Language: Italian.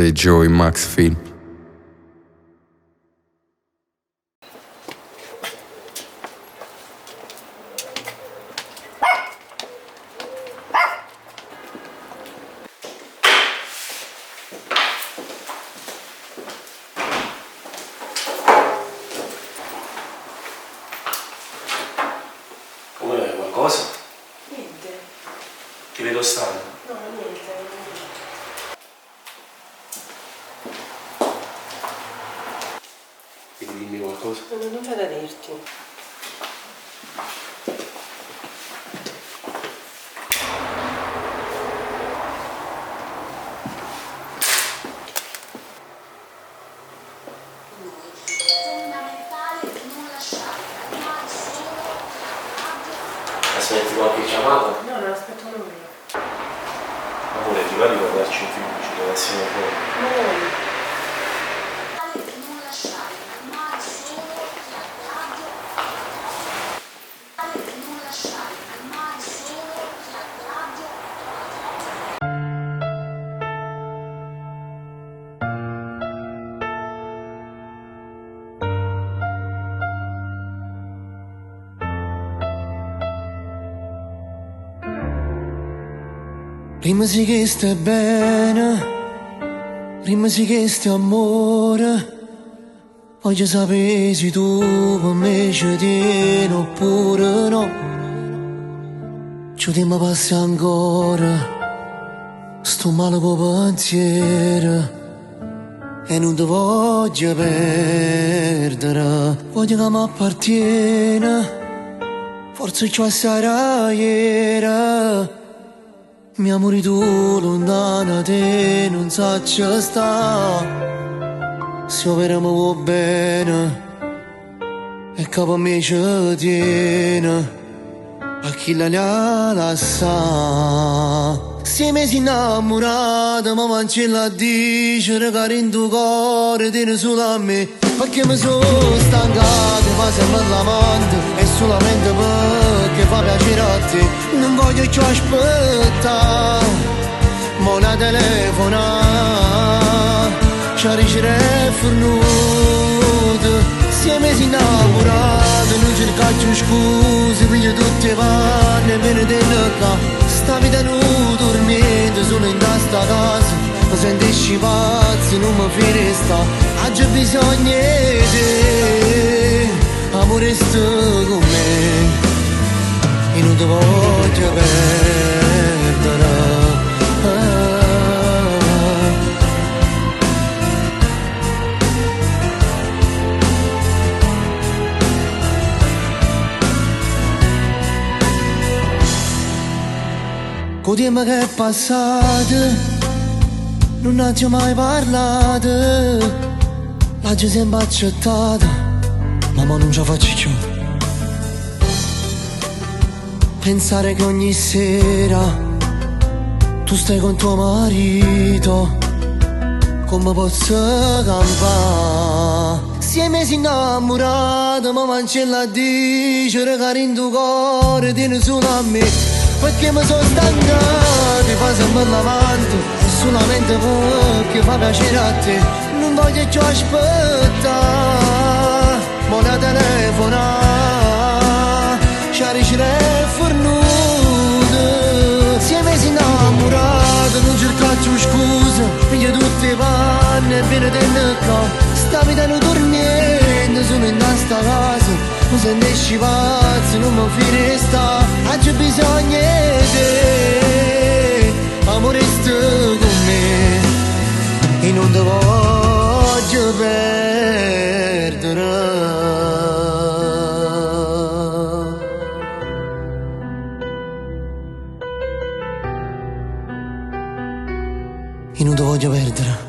e Joey Maxfield. Come vai? Qualcosa? Niente. Ti vedo stanco. No, niente. Quindi dimmi qualcosa. Non c'è da dirti. Fondamentale non lasciare mai solo Aspetti qualche chiamata? No, non aspetto nulla. Amore, ti va di guardarci un film? Ci deve essere fuori. non lasciare mai solo chi ha dato non lasciare mai solo chi ha dato Prima si che stai bene, prima si che stai amore. Voglio sapere se tu per me ci tieni oppure no. Ci tempo passa ancora, sto male con pensiero e non ti voglio perdere. Voglio che mi appartiene, forse ci sarà ieri. Mi amori tu lontana te non sa ci sta. Se operiamo bene e capo a me ci tiene, a chi la sa. Se mi si innamorata ma cancella a dicere che in tuo cuore tieni solo a me. Perché mi sono stancato, fa sempre l'amante e solamente perché fa piacere a te. Non voglio più aspettare, ma una telefonata ci riuscirei fornuto. Se mi si innamorato non cerca più scuse, piglio tutte le panne e viene dentro. Sta vita non dormite solo in questa casa, mi sentisci pazzo non mi fai sta. Oggi ho bisogno di te, amore sto con me e non ti voglio perdere. Con tempo che è passato non abbiamo mai parlato. L'ho sempre accettata, ma mo non ce la faccio più. Pensare che ogni sera tu stai con tuo marito, come posso campare? Se mi si innamorato, ma cancella a dicere che in tuo cuore tieni solo a me. Perché mi sono stancato, fa sempre l'amante e solamente perché fa piacere a te. Non voglio più aspettare, ma una telefonata ci riuscirei fornuto. Se mi si innamorato non cerca più scuse, piglia tutte le panne e viene dentro qua. Sta vita non dormiendo, sono in questa casa, mi sentisci pazzo, non mi fai sta. Oggi ho bisogno di te, amore sto con me e non ti voglio perdere. E non ti voglio perdere.